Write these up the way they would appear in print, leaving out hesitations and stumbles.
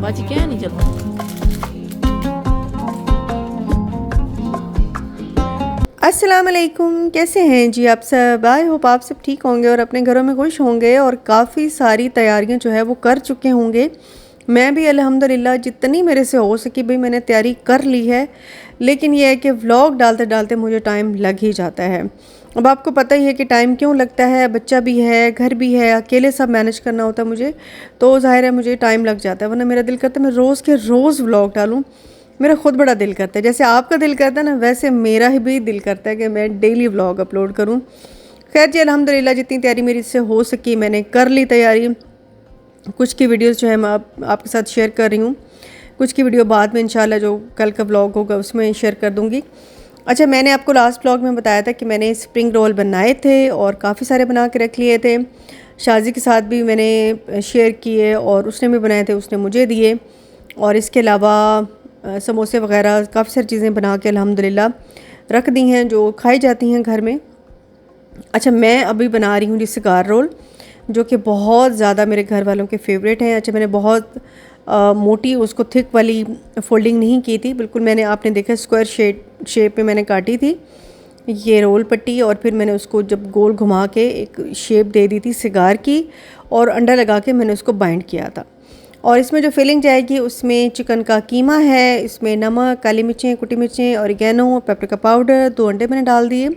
बाजी क्या नहीं चलता। अस्सलाम वालेकुम, कैसे हैं जी आप सब। आई होप आप सब ठीक होंगे और अपने घरों में खुश होंगे और काफ़ी सारी तैयारियां जो है वो कर चुके होंगे। मैं भी अल्हम्दुलिल्लाह जितनी मेरे से हो सकी भाई मैंने तैयारी कर ली है, लेकिन यह है कि व्लॉग डालते डालते मुझे टाइम लग ही जाता है। अब आपको पता ही है कि टाइम क्यों लगता है, बच्चा भी है, घर भी है, अकेले सब मैनेज करना होता है मुझे, तो ज़ाहिर है मुझे टाइम लग जाता है। वरना मेरा दिल करता है मैं रोज़ के रोज़ व्लॉग डालूँ, मेरा खुद बड़ा दिल करता है। जैसे आपका दिल करता है ना, वैसे मेरा ही भी दिल करता है कि मैं डेली व्लॉग अपलोड करूं। खैर जी, अल्हम्दुलिल्लाह जितनी तैयारी मेरी से हो सकी मैंने कर ली तैयारी। कुछ की वीडियोस जो है मैं आपके साथ शेयर कर रही हूँ, कुछ की वीडियो बाद में इंशाल्लाह जो कल का व्लॉग होगा उसमें शेयर कर दूँगी। अच्छा, मैंने आपको लास्ट व्लॉग में बताया था कि मैंने स्प्रिंग रोल बनाए थे और काफ़ी सारे बना के रख लिए थे। शाजी के साथ भी मैंने शेयर किए और उसने भी बनाए थे, उसने मुझे दिए। और इसके अलावा समोसे वगैरह काफ़ी सारी चीज़ें बना के अल्हम्दुलिल्लाह रख दी हैं जो खाई जाती हैं घर में। अच्छा, मैं अभी बना रही हूँ जी सिगार रोल, जो कि बहुत ज़्यादा मेरे घर वालों के फेवरेट हैं। अच्छा, मैंने बहुत मोटी उसको थिक वाली फोल्डिंग नहीं की थी, बिल्कुल मैंने आपने देखा स्क्वायर शेप में मैंने काटी थी ये रोल पट्टी, और फिर मैंने उसको जब गोल घुमा के एक शेप दे दी थी सिगार की, और अंडा लगा के मैंने उसको बाइंड किया था। और इसमें जो फिलिंग जाएगी उसमें चिकन का कीमा है, इसमें नमक, काली मिर्चें, कुटी मिर्चें, ऑरिगेनो, पेपरिका पाउडर, 2 अंडे मैंने डाल दिए,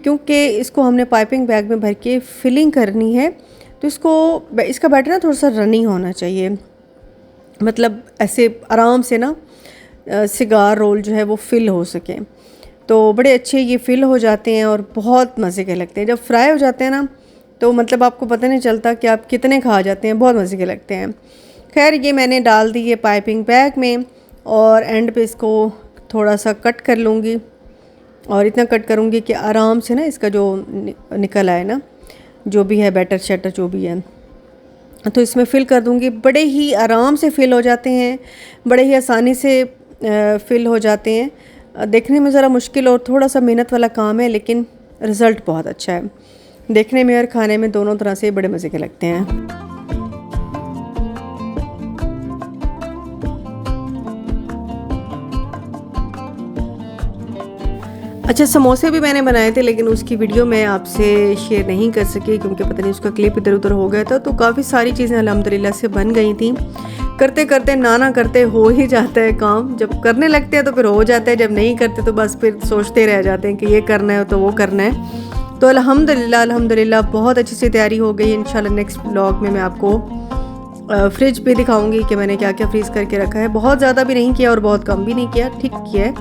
क्योंकि इसको हमने पाइपिंग बैग में भर के फिलिंग करनी है। तो इसका बैटर ना थोड़ा सा रनी होना चाहिए, मतलब ऐसे आराम से ना सिगार रोल जो है वो फिल हो सके। तो बड़े अच्छे ये फिल हो जाते हैं और बहुत मज़े के लगते हैं। जब फ्राई हो जाते हैं ना तो मतलब आपको पता नहीं चलता कि आप कितने खा जाते हैं, बहुत मज़े के लगते हैं। खैर, ये मैंने डाल दी है पाइपिंग बैग में, और एंड पे इसको थोड़ा सा कट कर लूँगी, और इतना कट करूँगी कि आराम से ना इसका जो निकल आए ना, जो भी है बैटर शटर जो भी है, तो इसमें फ़िल कर दूँगी। बड़े ही आराम से फ़िल हो जाते हैं, बड़े ही आसानी से फ़िल हो जाते हैं। देखने में ज़रा मुश्किल और थोड़ा सा मेहनत वाला काम है, लेकिन रिज़ल्ट बहुत अच्छा है। देखने में और खाने में दोनों तरह से बड़े मज़े के लगते हैं। अच्छा, समोसे भी मैंने बनाए थे, लेकिन उसकी वीडियो मैं आपसे शेयर नहीं कर सकी क्योंकि पता नहीं उसका क्लिप इधर उधर हो गया था। तो काफ़ी सारी चीज़ें अल्हम्दुलिल्लाह से बन गई थी। करते करते ना करते हो ही जाता है काम। जब करने लगते हैं तो फिर हो जाता है, जब नहीं करते तो बस फिर सोचते रह जाते हैं कि ये करना है तो वो करना है। तो अल्हम्दुलिल्लाह बहुत अच्छी सी तैयारी हो गई। इंशाल्लाह नेक्स्ट व्लॉग में मैं आपको फ्रिज पे दिखाऊंगी कि मैंने क्या क्या फ्रीज़ करके रखा है। बहुत ज़्यादा भी नहीं किया और बहुत कम भी नहीं किया, ठीक किया है।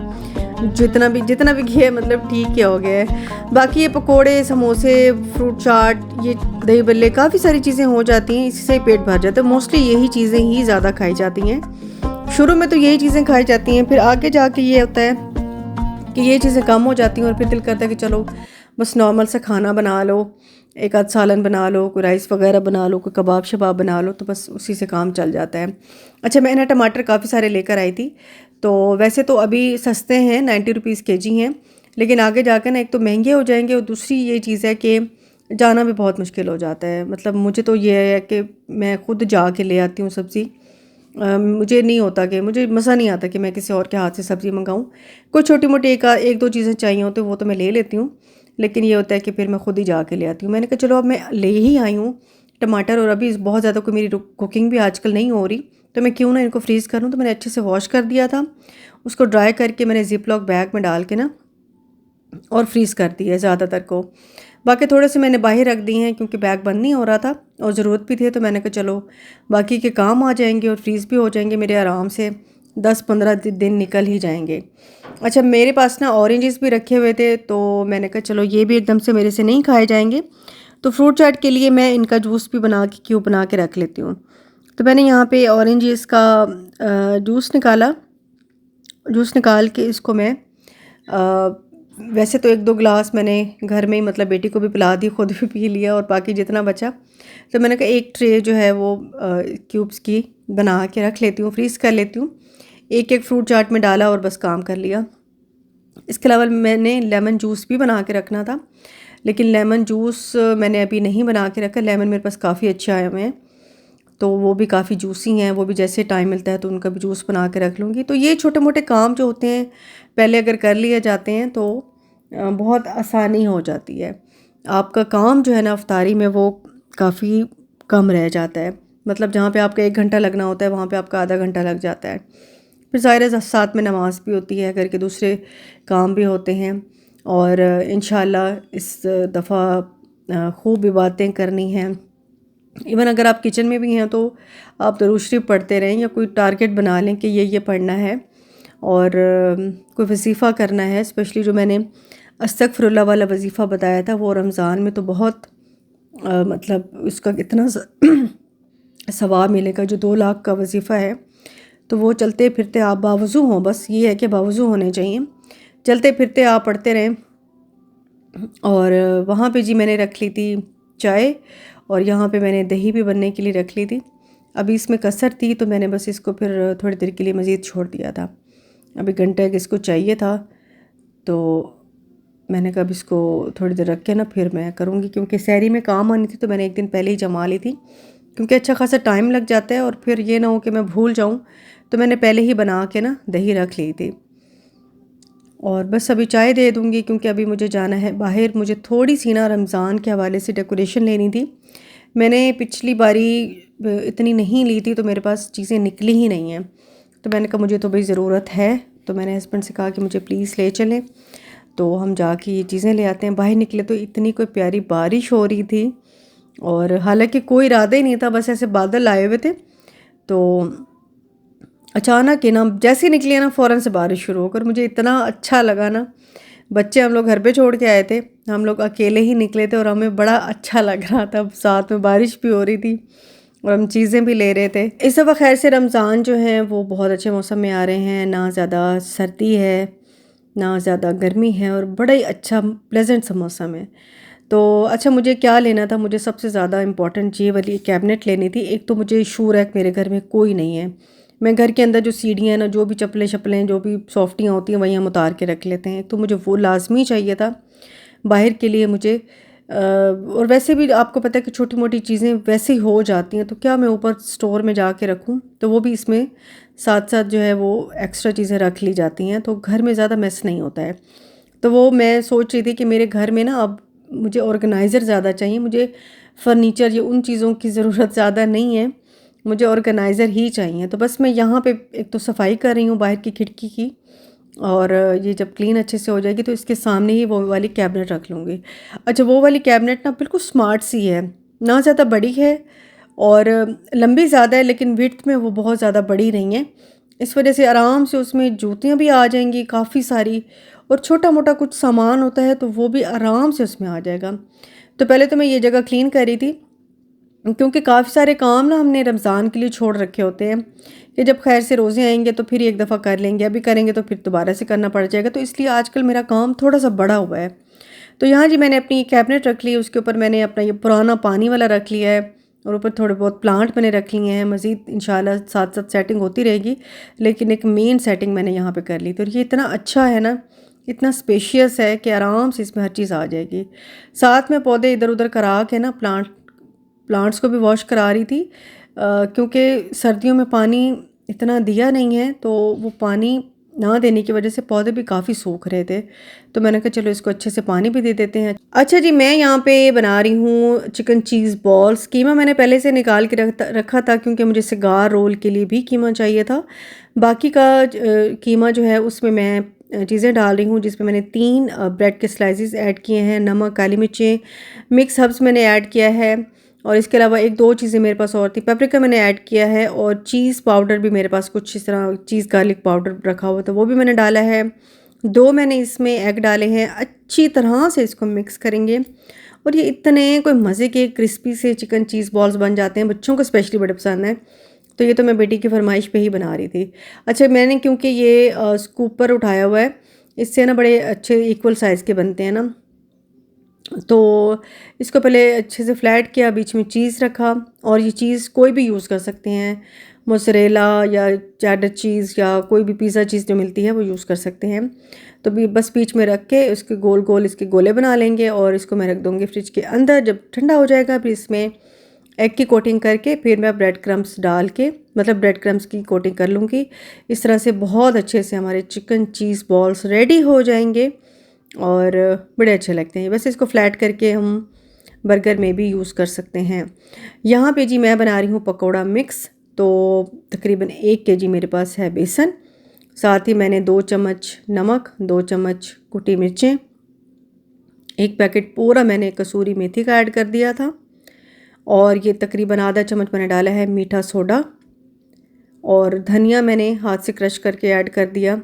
जितना भी किया है मतलब ठीक क्या हो गया है। बाकी ये पकोड़े, समोसे, फ्रूट चाट, ये दही बल्ले, काफ़ी सारी चीज़ें हो जाती हैं, इससे ही पेट भर जाता है। मोस्टली यही चीज़ें ही ज़्यादा खाई जाती हैं। शुरू में तो यही चीज़ें खाई जाती हैं, फिर आगे जाके ये होता है कि ये चीज़ें कम हो जाती हैं और फिर दिल करता है कि चलो बस नॉर्मल सा खाना बना लो, एक आध सालन बना लो, कोई राइस वगैरह बना लो, कोई कबाब शबाब बना लो, तो बस उसी से काम चल जाता है। अच्छा, मैंने टमाटर काफ़ी सारे लेकर आई थी। तो वैसे तो अभी सस्ते हैं, 90 रुपीज़ केजी हैं, लेकिन आगे जाकर ना एक तो महंगे हो जाएंगे और दूसरी ये चीज़ है कि जाना भी बहुत मुश्किल हो जाता है। मतलब मुझे तो ये है कि मैं खुद जा के ले आती हूँ सब्ज़ी। मुझे नहीं होता कि मुझे मज़ा नहीं आता कि मैं किसी और के हाथ से सब्ज़ी मंगाऊँ। कोई छोटी मोटी एक दो चीज़ें चाहिए होती वो तो मैं ले लेती हूँ, लेकिन ये होता है कि फिर मैं खुद ही जा के ले आती हूँ। मैंने कहा चलो अब मैं ले ही आई हूँ टमाटर, और अभी बहुत ज़्यादा कोई मेरी कुकिंग भी आजकल नहीं हो रही, तो मैं क्यों ना इनको फ्रीज़ करूँ। तो मैंने अच्छे से वॉश कर दिया था, उसको ड्राई करके मैंने ज़िप लॉक बैग में डाल के ना और फ्रीज़ कर दिया ज़्यादातर को। बाकी थोड़े से मैंने बाहर रख दिए हैं क्योंकि बैग बंद नहीं हो रहा था और ज़रूरत भी थी, तो मैंने कहा चलो बाकी के काम आ जाएंगे और फ्रीज़ भी हो जाएंगे मेरे, आराम से 10-15 दिन निकल ही जाएंगे। अच्छा, मेरे पास ना ऑरेंजेस भी रखे हुए थे, तो मैंने कहा चलो ये भी एकदम से मेरे से नहीं खाए जाएंगे, तो फ्रूट चाट के लिए मैं इनका जूस भी क्यूब बना के रख लेती हूँ। तो मैंने यहाँ पे ऑरेंजेस का जूस निकाल के इसको मैं वैसे तो 1-2 गिलास मैंने घर में ही मतलब बेटी को भी पिला दी, खुद भी पी लिया, और बाकी जितना बचा तो मैंने कहा एक ट्रे जो है वो क्यूब्स की बना के रख लेती हूँ, फ्रीज़ कर लेती हूँ। एक एक फ्रूट चाट में डाला और बस काम कर लिया। इसके अलावा मैंने लेमन जूस भी बना के रखना था, लेकिन लेमन जूस मैंने अभी नहीं बना के रखा। लेमन मेरे पास काफ़ी अच्छे आए हुए हैं, तो वो भी काफ़ी जूसी हैं, वो भी जैसे टाइम मिलता है तो उनका भी जूस बना के रख लूँगी। तो ये छोटे मोटे काम जो होते हैं पहले अगर कर लिए जाते हैं तो बहुत आसानी हो जाती है। आपका काम जो है ना अफ्तारी में वो काफ़ी कम रह जाता है। मतलब जहाँ पे आपका 1 घंटा लगना होता है वहाँ पे आपका आधा घंटा लग जाता है। फिर ज़ाहिर है साथ में नमाज़ भी होती है, घर के दूसरे काम भी होते हैं और इंशाल्लाह इस दफ़ा खूब इबादतें करनी हैं। इवन अगर आप किचन में भी हैं तो आप दरूद शरीफ पढ़ते रहें या कोई टारगेट बना लें कि ये पढ़ना है और कोई वजीफ़ा करना है। स्पेशली जो मैंने अस्तगफिरुल्लाह वाला वजीफ़ा बताया था वो रमज़ान में तो बहुत मतलब उसका इतना सवाब मिलेगा जो 2 लाख का वजीफ़ा है। तो वो चलते फिरते आप बावज़ू हों, बस ये है कि बावज़ू होने चाहिए, चलते फिरते आप पढ़ते रहें। और वहाँ पे जी मैंने रख ली थी चाय और यहाँ पे मैंने दही भी बनने के लिए रख ली थी। अभी इसमें कसर थी तो मैंने बस इसको फिर थोड़ी देर के लिए मज़ीद छोड़ दिया था। अभी घंटे का इसको चाहिए था तो मैंने कहा इसको थोड़ी देर रख के ना फिर मैं करूँगी, क्योंकि सहरी में काम आनी थी तो मैंने एक दिन पहले ही जमा ली थी, क्योंकि अच्छा खासा टाइम लग जाता है और फिर ये ना हो कि मैं भूल जाऊँ। तो मैंने पहले ही बना के ना दही रख ली थी और बस अभी चाय दे दूँगी, क्योंकि अभी मुझे जाना है बाहर। मुझे थोड़ी सी ना रमज़ान के हवाले से डेकोरेशन लेनी थी। मैंने पिछली बारी इतनी नहीं ली थी तो मेरे पास चीज़ें निकली ही नहीं हैं। तो मैंने कहा मुझे तो भाई ज़रूरत है, तो मैंने हस्बैंड से कहा कि मुझे प्लीज़ ले चलें। तो हम जाके ये चीज़ें ले आते हैं। बाहर निकले तो इतनी कोई प्यारी बारिश हो रही थी और हालांकि कोई इरादा ही नहीं था, बस ऐसे बादल आए हुए थे। तो अचानक ही ना जैसे ही निकली ना फ़ौरन से बारिश शुरू होकर, मुझे इतना अच्छा लगा ना। बच्चे हम लोग घर पे छोड़ के आए थे, हम लोग अकेले ही निकले थे और हमें बड़ा अच्छा लग रहा था। साथ में बारिश भी हो रही थी और हम चीज़ें भी ले रहे थे। इस दफ़ा खैर से रमज़ान जो है वो बहुत अच्छे मौसम में आ रहे हैं, ना ज़्यादा सर्दी है ना ज़्यादा गर्मी है और बड़ा ही अच्छा प्लेजेंट सा मौसम है। तो अच्छा मुझे क्या लेना था, मुझे सबसे ज़्यादा इम्पॉर्टेंट ये वाली कैबिनेट लेनी थी। एक तो मुझे शू रैक मेरे घर में कोई नहीं है। मैं घर के अंदर जो सीढ़ियाँ हैं ना, जो भी चप्पलें शप्पलें जो भी सॉफ्टियाँ होती हैं वही हम उतार के रख लेते हैं, तो मुझे वो लाजमी चाहिए था बाहर के लिए मुझे। और वैसे भी आपको पता है कि छोटी मोटी चीज़ें वैसे ही हो जाती हैं, तो क्या मैं ऊपर स्टोर में जाके रखूं। तो वो भी इसमें साथ साथ जो है वो एक्स्ट्रा चीज़ें रख ली जाती हैं, तो घर में ज़्यादा मैस नहीं होता है। तो वो मैं सोच रही थी कि मेरे घर में ना अब मुझे ऑर्गेनाइज़र ज़्यादा चाहिए। मुझे फ़र्नीचर या उन चीज़ों की ज़रूरत ज़्यादा नहीं है, मुझे ऑर्गेनाइज़र ही चाहिए। तो बस मैं यहाँ पे एक तो सफाई कर रही हूँ बाहर की खिड़की की, और ये जब क्लीन अच्छे से हो जाएगी तो इसके सामने ही वो वाली कैबिनेट रख लूँगी। अच्छा वो वाली कैबिनेट ना बिल्कुल स्मार्ट सी है, ना ज़्यादा बड़ी है और लंबी ज़्यादा है, लेकिन विड्थ में वो बहुत ज़्यादा बड़ी नहीं है। इस वजह से आराम से उसमें जूतियाँ भी आ जाएंगी काफ़ी सारी, और छोटा मोटा कुछ सामान होता है तो वो भी आराम से उसमें आ जाएगा। तो पहले तो मैं ये जगह क्लीन कर रही थी, क्योंकि काफ़ी सारे काम ना हमने रमज़ान के लिए छोड़ रखे होते हैं कि जब खैर से रोज़े आएंगे तो फिर एक दफ़ा कर लेंगे, अभी करेंगे तो फिर दोबारा से करना पड़ जाएगा। तो इसलिए आजकल मेरा काम थोड़ा सा बड़ा हुआ है। तो यहाँ जी मैंने अपनी कैबिनेट रख ली, उसके ऊपर मैंने अपना ये पुराना पानी वाला रख लिया है और ऊपर थोड़े बहुत प्लांट मैंने रख लिए हैं। मज़ीद इंशाल्लाह साथ साथ सेटिंग होती रहेगी, लेकिन एक मेन सेटिंग मैंने यहाँ पर कर ली। तो ये इतना अच्छा है ना, इतना स्पेशियस है कि आराम से इसमें हर चीज़ आ जाएगी। साथ में पौधे इधर उधर करा के ना प्लांट्स को भी वॉश करा रही थी, क्योंकि सर्दियों में पानी इतना दिया नहीं है तो वो पानी ना देने की वजह से पौधे भी काफ़ी सूख रहे थे। तो मैंने कहा चलो इसको अच्छे से पानी भी दे देते हैं। अच्छा जी मैं यहाँ पे बना रही हूँ चिकन चीज़ बॉल्स। कीमा मैंने पहले से निकाल के रखा था, क्योंकि मुझे सिगार रोल के लिए भी कीमा चाहिए था। बाकी का कीमा जो है उसमें मैं चीज़ें डाल रही हूँ, जिसमें मैंने 3 ब्रेड के स्लाइसेस ऐड किए हैं, नमक, काली मिर्चें, मिक्स हर्ब्स मैंने ऐड किया है, और इसके अलावा 1-2 चीज़ें मेरे पास और थी। पेपरिका मैंने ऐड किया है और चीज़ पाउडर भी मेरे पास कुछ इस तरह चीज़ गार्लिक पाउडर रखा हुआ था, वो भी मैंने डाला है। 2 मैंने इसमें एग डाले हैं। अच्छी तरह से इसको मिक्स करेंगे और ये इतने कोई मज़े के क्रिस्पी से चिकन चीज़ बॉल्स बन जाते हैं, बच्चों को स्पेशली बड़े पसंद है। तो ये तो मैं बेटी की फरमाइश पे ही बना रही थी। अच्छा मैंने क्योंकि ये स्कूपर उठाया हुआ है, इससे ना बड़े अच्छे इक्वल साइज़ के बनते हैं ना, तो इसको पहले अच्छे से फ्लैट किया, बीच में चीज़ रखा, और ये चीज़ कोई भी यूज़ कर सकते हैं, मोज़रेला या चेडर चीज़ या कोई भी पिज़्ज़ा चीज़ जो मिलती है वो यूज़ कर सकते हैं। तो भी बस बीच में रख के उसके गोल गोल इसके गोले बना लेंगे और इसको मैं रख दूँगी फ्रिज के अंदर। जब ठंडा हो जाएगा फिर इसमें एग की कोटिंग करके फिर मैं ब्रेड क्रम्स डाल के, मतलब ब्रेड क्रम्स की कोटिंग कर लूँगी। इस तरह से बहुत अच्छे से हमारे चिकन चीज़ बॉल्स रेडी हो जाएंगे और बड़े अच्छे लगते हैं। बस इसको फ्लैट करके हम बर्गर में भी यूज़ कर सकते हैं। यहाँ पे जी मैं बना रही हूँ पकोड़ा मिक्स। तो तकरीबन 1 केजी मेरे पास है बेसन, साथ ही मैंने 2 चम्मच नमक, 2 चम्मच कुटी मिर्चें, 1 पैकेट पूरा मैंने कसूरी मेथी का ऐड कर दिया था, और ये तकरीबन आधा चम्मच मैंने डाला है मीठा सोडा, और धनिया मैंने हाथ से क्रश करके ऐड कर दिया,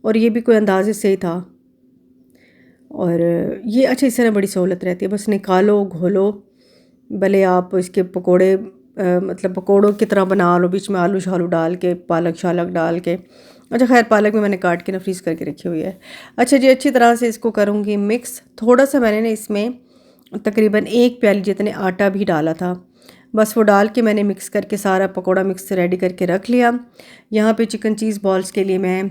और ये भी कोई अंदाजे से ही था। और ये अच्छा, इस तरह बड़ी सहूलत रहती है, बस निकालो घोलो, भले आप इसके पकोड़े मतलब पकोड़ों की तरह बना लो, बीच में आलू शालू डाल के, पालक शालक डाल के। अच्छा खैर, पालक में मैंने काट के ना फ्रीज़ करके रखी हुई है। अच्छा जी, अच्छी तरह से इसको करूँगी मिक्स। थोड़ा सा मैंने ना इसमें तकरीबन 1 प्याली जितने आटा भी डाला था, बस वो डाल के मैंने मिक्स करके सारा पकोड़ा मिक्स रेडी करके रख लिया। यहाँ पे चिकन चीज़ बॉल्स के लिए मैं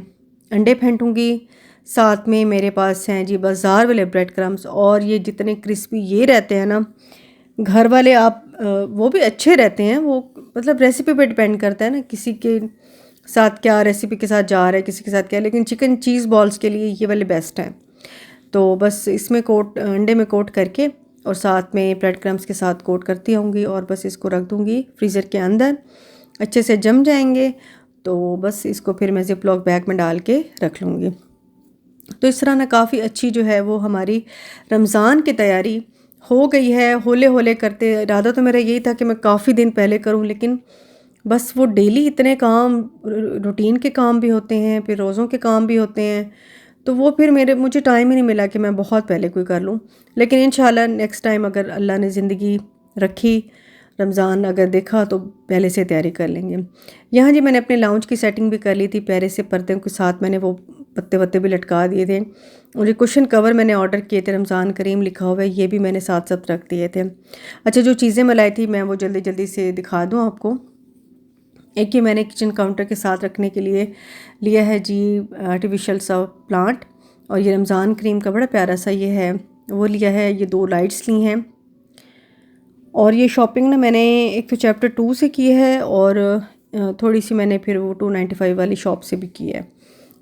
अंडे फेंटूँगी। साथ में मेरे पास हैं जी बाज़ार वाले ब्रेड क्रम्स, और ये जितने क्रिस्पी ये रहते हैं ना, घर वाले आप वो भी अच्छे रहते हैं। वो मतलब रेसिपी पे डिपेंड करता है ना, किसी के साथ क्या रेसिपी के साथ जा रहा है, किसी के साथ क्या, लेकिन चिकन चीज़ बॉल्स के लिए ये वाले बेस्ट हैं। तो बस इसमें कोट, अंडे में कोट करके और साथ में ब्रेड क्रम्स के साथ कोट करती होंगी, और बस इसको रख दूँगी फ्रीज़र के अंदर, अच्छे से जम जाएंगे। तो बस इसको फिर मैं ज़िप लॉक बैग में डाल के रख लूँगी। तो इस तरह ना काफ़ी अच्छी जो है वो हमारी रमज़ान की तैयारी हो गई है। होले होले करते, इरादा तो मेरा यही था कि मैं काफ़ी दिन पहले करूं, लेकिन बस वो डेली इतने काम, रूटीन के काम भी होते हैं, फिर रोज़ों के काम भी होते हैं, तो वो फिर मुझे टाइम ही नहीं मिला कि मैं बहुत पहले कोई कर लूं। लेकिन इंशाल्लाह नेक्स्ट टाइम अगर अल्लाह ने ज़िंदगी रखी, रमज़ान अगर देखा, तो पहले से तैयारी कर लेंगे। यहाँ जी मैंने अपने लाउंज की सेटिंग भी कर ली थी, प्यारे से पर्दों के साथ मैंने वो पत्ते वत्ते भी लटका दिए थे, और ये कुशन कवर मैंने ऑर्डर किए थे, रमज़ान करीम लिखा हुआ है, ये भी मैंने साथ साथ रख दिए थे। अच्छा, जो चीज़ें मैं लाई थी मैं वो जल्दी जल्दी से दिखा दूँ आपको। एक ये मैंने किचन काउंटर के साथ रखने के लिए लिया है जी आर्टिफिशियल सा प्लांट, और ये रमज़ान करीम का बड़ा प्यारा सा ये है, वो लिया है। ये 2 लाइट्स ली हैं, और ये शॉपिंग ना मैंने एक तो चैप्टर 2 से की है, और थोड़ी सी मैंने फिर वो 295 वाली शॉप से भी की है।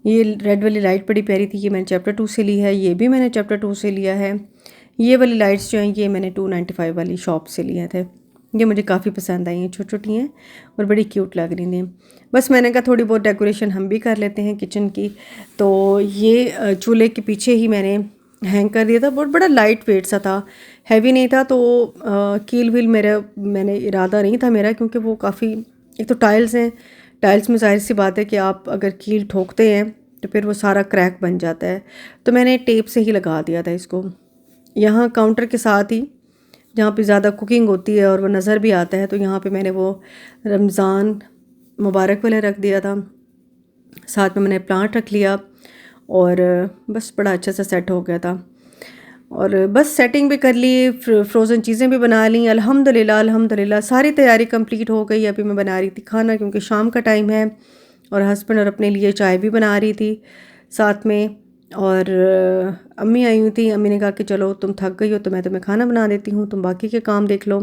ये रेड वाली लाइट बड़ी प्यारी थी, ये मैंने चैप्टर 2 से ली है। ये भी मैंने चैप्टर 2 से लिया है। ये वाली लाइट्स जो हैं ये मैंने 295 वाली शॉप से लिए थे। ये मुझे काफ़ी पसंद आई हैं, छोटी छोटी हैं और बड़ी क्यूट लग रही थी। बस मैंने कहा थोड़ी बहुत डेकोरेशन हम भी कर लेते हैं किचन की। तो ये चूल्हे के पीछे ही मैंने हैंग कर दिया था, बहुत बड़ा लाइट वेट सा था, हैवी नहीं था। तो कील व्हील मैंने इरादा नहीं था मेरा, क्योंकि वो काफ़ी, एक तो टाइल्स हैं, टाइल्स में जाहिर सी बात है कि आप अगर कील ठोकते हैं तो फिर वो सारा क्रैक बन जाता है। तो मैंने टेप से ही लगा दिया था इसको, यहाँ काउंटर के साथ ही, जहाँ पे ज़्यादा कुकिंग होती है और वो नज़र भी आता है। तो यहाँ पे मैंने वो रमज़ान मुबारक वाले रख दिया था, साथ में मैंने प्लांट रख लिया, और बस बड़ा अच्छा सा सेट हो गया था। और बस सेटिंग भी कर ली, फ्रोज़न चीज़ें भी बना ली। अल्हम्दुलिल्लाह अल्हम्दुलिल्लाह सारी तैयारी कंप्लीट हो गई। अभी मैं बना रही थी खाना, क्योंकि शाम का टाइम है, और हस्बैंड और अपने लिए चाय भी बना रही थी साथ में। और अम्मी आई हुई थी, अम्मी ने कहा कि चलो तुम थक गई हो तो मैं तुम्हें खाना बना देती हूँ, तुम बाकी के काम देख लो।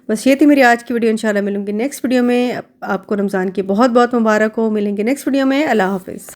बस ये थी मेरी आज की वीडियो। इंशाल्लाह मिलूंगी नेक्स्ट वीडियो में। आपको रमज़ान की बहुत बहुत मुबारक हो। मिलेंगे नेक्स्ट वीडियो में। अल्लाह हाफ़िज़।